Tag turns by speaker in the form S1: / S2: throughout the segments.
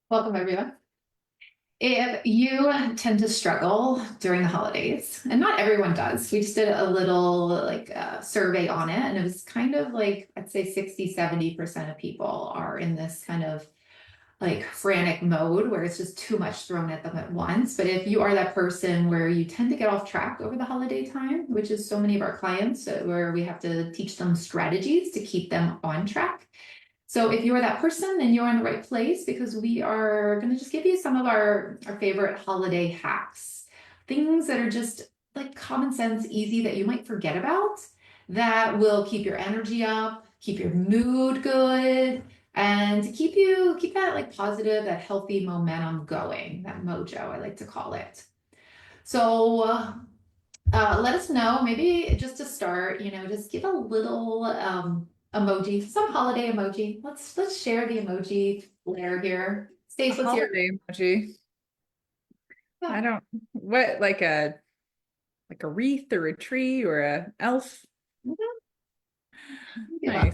S1: Welcome, everyone. If you tend to struggle during the holidays, and not everyone does, we just did a little survey on it, and it was kind of like, I'd say 60-70% of people are in this kind of like frantic mode where it's just too much thrown at them at once. But if you are that person where you tend to get off track over the holiday time, which is so many of our clients, where we have to teach them strategies to keep them on track. So if you are that person, then you're in the right place because we are going to just give you some of our favorite holiday hacks. Things that are just like common sense, easy that you might forget about that will keep your energy up, keep your mood good, and keep that like positive, that healthy momentum going, that mojo, I like to call it. So let us know, maybe just to start, just give a little emoji, some holiday emoji. Let's share the emoji layer here.
S2: A
S1: Stace, what's your
S2: holiday emoji.
S1: yeah,
S2: I don't what like a wreath or a tree or a elf.
S1: mhm, give up.
S2: Nice.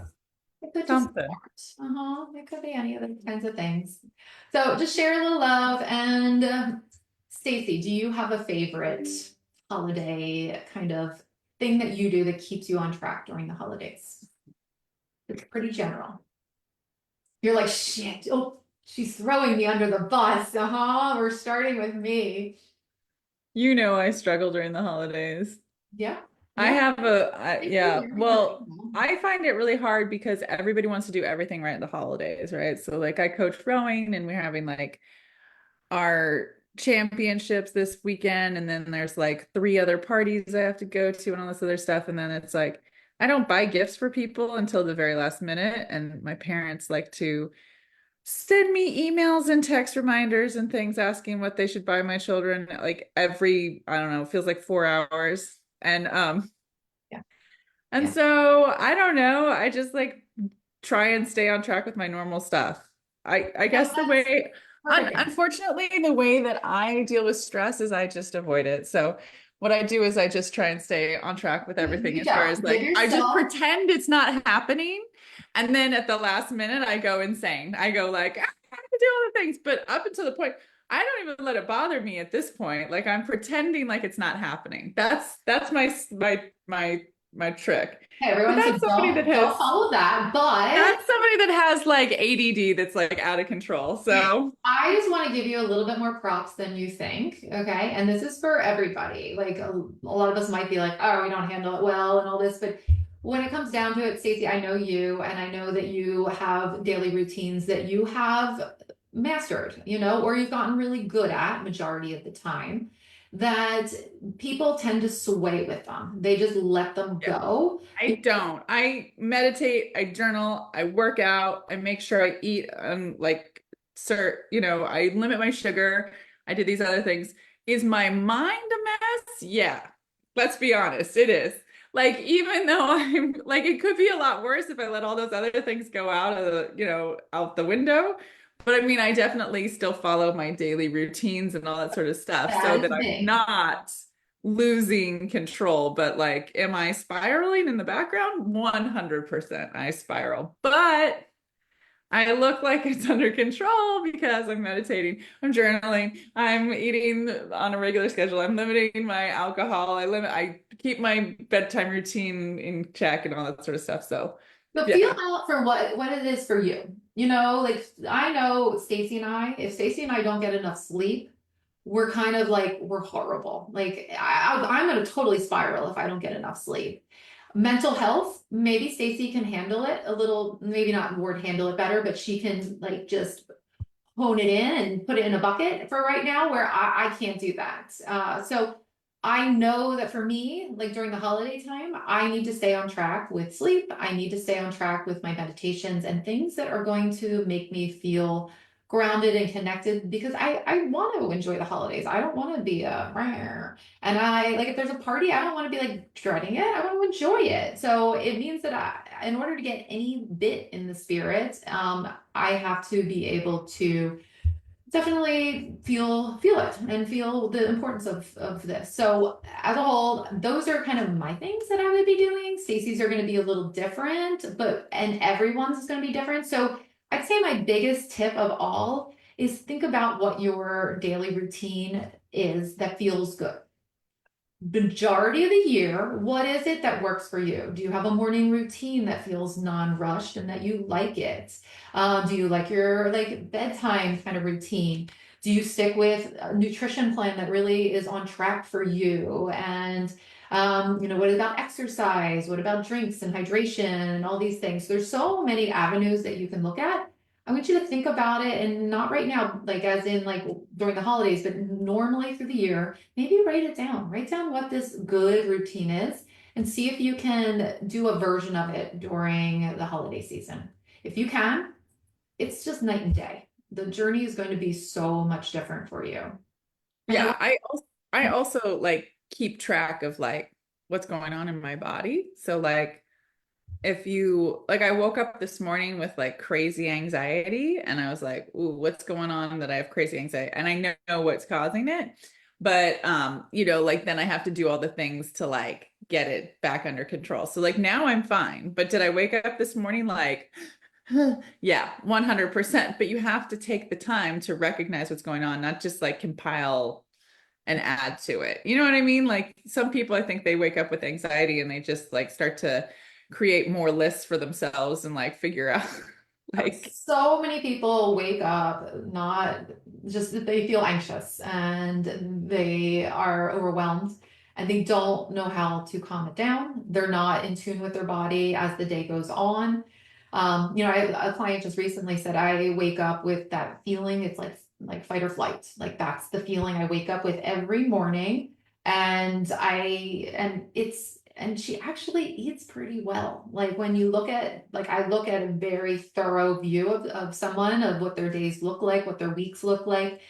S1: It could just be
S2: Something.
S1: art. It could be any other kinds of things. So just share a little love. And Stacy, do you have a favorite holiday kind of thing that you do that keeps you on track during the holidays? It's pretty general. You're like, shit. Oh, she's throwing me under the bus. We're starting with me.
S2: You know I struggle during the holidays.
S1: Yeah.
S2: I
S1: Yeah.
S2: have
S1: Thank you.
S2: yeah,
S1: Very
S2: well,
S1: relatable.
S2: I find it really hard because everybody wants to do everything right at the holidays, right? So like I coach rowing and we're having like our championships this weekend and then there's like three other parties I have to go to and all this other stuff and then it's like I don't buy gifts for people until the very last minute and my parents like to send me emails and text reminders and things asking what they should buy my children like every I don't know, feels like 4 hours
S1: Yeah.
S2: and
S1: Yeah.
S2: so I don't know, I just like try and stay on track with my normal stuff. I
S1: No,
S2: guess the
S1: that's
S2: way
S1: perfect.
S2: unfortunately the way that I deal with stress is I just avoid it. So what I do is I just try and stay on track with everything
S1: You
S2: as far
S1: don't
S2: as
S1: give
S2: like I just
S1: yourself.
S2: pretend it's not happening and then at the last minute I go insane. I go like I have to do all the things, but up until the point I don't even let it bother me at this point. Like I'm pretending like it's not happening. That's my trick.
S1: Hey,
S2: But
S1: everyone, so
S2: that's somebody that
S1: don't
S2: has
S1: follow that. But
S2: that's somebody that has like ADD that's like out of control. So,
S1: I just want to give you a little bit more props than you think. Okay. And this is for everybody. Like a lot of us might be like, oh, we don't handle it well and all this. But when it comes down to it, Stacey, I know you and I know that you have daily routines that you have mastered, or you've gotten really good at majority of the time that people tend to sway with them. They just let them
S2: yeah,
S1: go.
S2: I don't. I meditate, I journal, I work out, I make sure I eat like I limit my sugar. I did these other things. Is my mind a mess? Yeah. Let's be honest, it is. Like even though I'm like it could be a lot worse if I let all those other things go out of out the window. But I mean, I definitely still follow my daily routines and all that sort of stuff so
S1: That is
S2: that
S1: the
S2: I'm
S1: thing.
S2: not losing control. But like, am I spiraling in the background? 100% I spiral. But I look like it's under control because I'm meditating, I'm journaling, I'm eating on a regular schedule, I'm limiting my alcohol, I keep my bedtime routine in check and all that sort of stuff. So
S1: But feel
S2: yeah.
S1: out for what it is for you. Like I know Stacy and I, if Stacy and I don't get enough sleep, we're kind of like we're horrible. Like I'm gonna totally spiral if I don't get enough sleep. Mental health, maybe Stacy can handle it a little, maybe not word handle it better, but she can like just hone it in and put it in a bucket for right now where I can't do that. So I know that for me, like during the holiday time, I need to stay on track with sleep. I need to stay on track with my meditations and things that are going to make me feel grounded and connected because I want to enjoy the holidays. I don't want to be a rah. And I like if there's a party, I don't want to be like dreading it. I want to enjoy it. So it means that in order to get any bit in the spirit, I have to be able to definitely feel it and feel the importance of this. So as a whole, those are kind of my things that I would be doing. Stacey's are going to be a little different, but and everyone's is going to be different. So I'd say my biggest tip of all is think about what your daily routine is that feels good. Majority of the year, what is it that works for you? Do you have a morning routine that feels non-rushed and that you like it? Do you like your like bedtime kind of routine? Do you stick with a nutrition plan that really is on track for you? And what about exercise? What about drinks and hydration and all these things? There's so many avenues that you can look at. I want you to think about it and not right now, like as in like during the holidays, but normally through the year. Maybe write it down. Write down what this good routine is and see if you can do a version of it during the holiday season. If you can, it's just night and day. The journey is going to be so much different for you. And
S2: Yeah, I also like keep track of like what's going on in my body. So like if you like I woke up this morning with like crazy anxiety and I was like, "Ooh, what's going on that I have crazy anxiety?" And I know what's causing it. But like then I have to do all the things to like get it back under control. So like now I'm fine. But did I wake up this morning like yeah, 100%. But you have to take the time to recognize what's going on, not just like compile and add to it. You know what I mean? Like some people, I think they wake up with anxiety and they just like start to create more lists for themselves and like figure out like,
S1: so many people wake up not just that they feel anxious and they are overwhelmed and they don't know how to calm it down. They're not in tune with their body as the day goes on. A client just recently said, I wake up with that feeling. It's like fight or flight. Like that's the feeling I wake up with every morning. And she actually eats pretty well. Like when you look at, like I look at a very thorough view of someone, of what their days look like, what their weeks look like.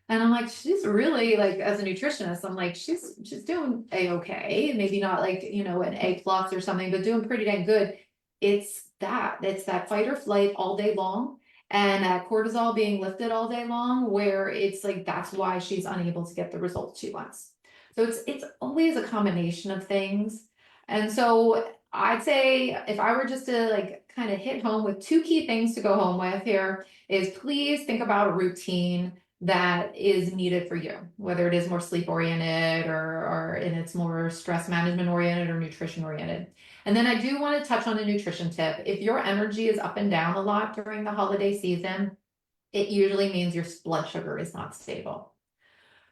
S1: And I'm like, she's really like, as a nutritionist, I'm like, she's doing a-okay. Maybe not like, an A plus or something, but doing pretty dang good. It's that fight or flight all day long. And that cortisol being lifted all day long, where it's like that's why she's unable to get the results she wants. So it's always a combination of things. And so I'd say if I were just to like kind of hit home with two key things to go home with here is please think about a routine that is needed for you, whether it is more sleep oriented or and it's more stress management oriented or nutrition oriented. And then I do want to touch on a nutrition tip. If your energy is up and down a lot during the holiday season, it usually means your blood sugar is not stable.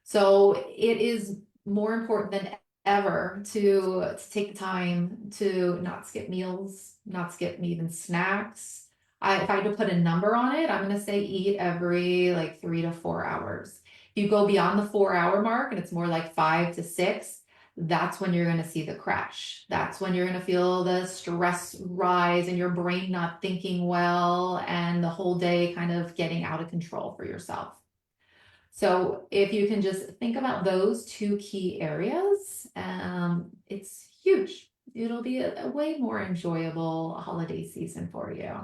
S1: So it is more important than ever to take the time to not skip meals, not skip even snacks. If I had to put a number on it, I'm going to say eat every like 3 to 4 hours. If you go beyond the 4 hour mark and it's more like 5 to 6, that's when you're going to see the crash. That's when you're going to feel the stress rise and your brain not thinking well and the whole day kind of getting out of control for yourself. So if you can just think about those two key areas, it's huge. It'll be a way more enjoyable holiday season for you.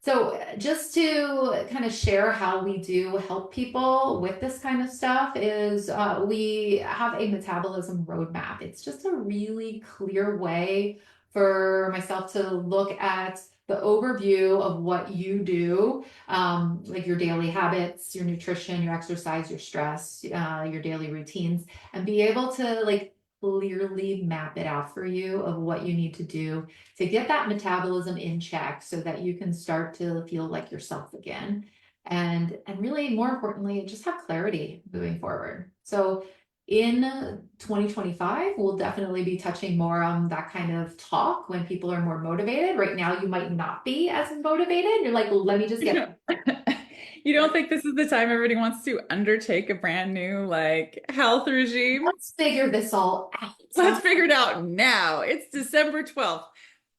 S1: So just to kind of share how we do help people with this kind of stuff is we have a metabolism roadmap. It's just a really clear way for myself to look at the overview of what you do, like your daily habits, your nutrition, your exercise, your stress, your daily routines, and be able to like clearly map it out for you of what you need to do to get that metabolism in check so that you can start to feel like yourself again. And really more importantly, just have clarity moving forward. So in 2025, we'll definitely be touching more on that kind of talk when people are more motivated. Right now, you might not be as motivated. You're like, well, let me just
S2: you
S1: get.
S2: know, you don't think this is the time everybody wants to undertake a brand new like health regime?
S1: Let's figure this all out.
S2: Let's figure it out now. It's December 12th.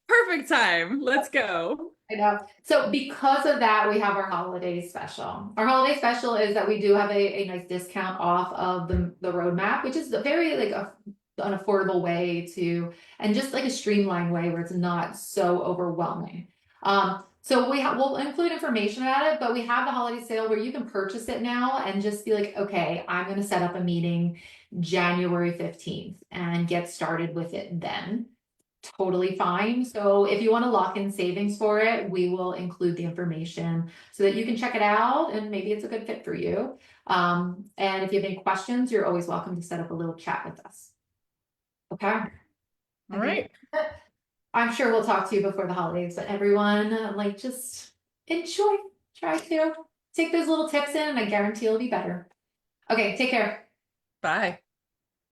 S2: Perfect time. Let's go.
S1: I know. So because of that, we have our holiday special. Our holiday special is that we do have a nice discount off of the roadmap, which is a very like an affordable way to, and just like a streamlined way where it's not so overwhelming. So we'll include information about it, but we have the holiday sale where you can purchase it now and just be like, okay, I'm going to set up a meeting January 15th and get started with it then totally fine. So if you want to lock in savings for it, we will include the information so that you can check it out and maybe it's a good fit for you. And if you have any questions, you're always welcome to set up a little chat with us. Okay. I
S2: All
S1: think
S2: right.
S1: I'm sure we'll talk to you before the holidays, but everyone, like, just enjoy, try to take those little tips in, and I guarantee it'll be better. Okay, take care.
S2: Bye.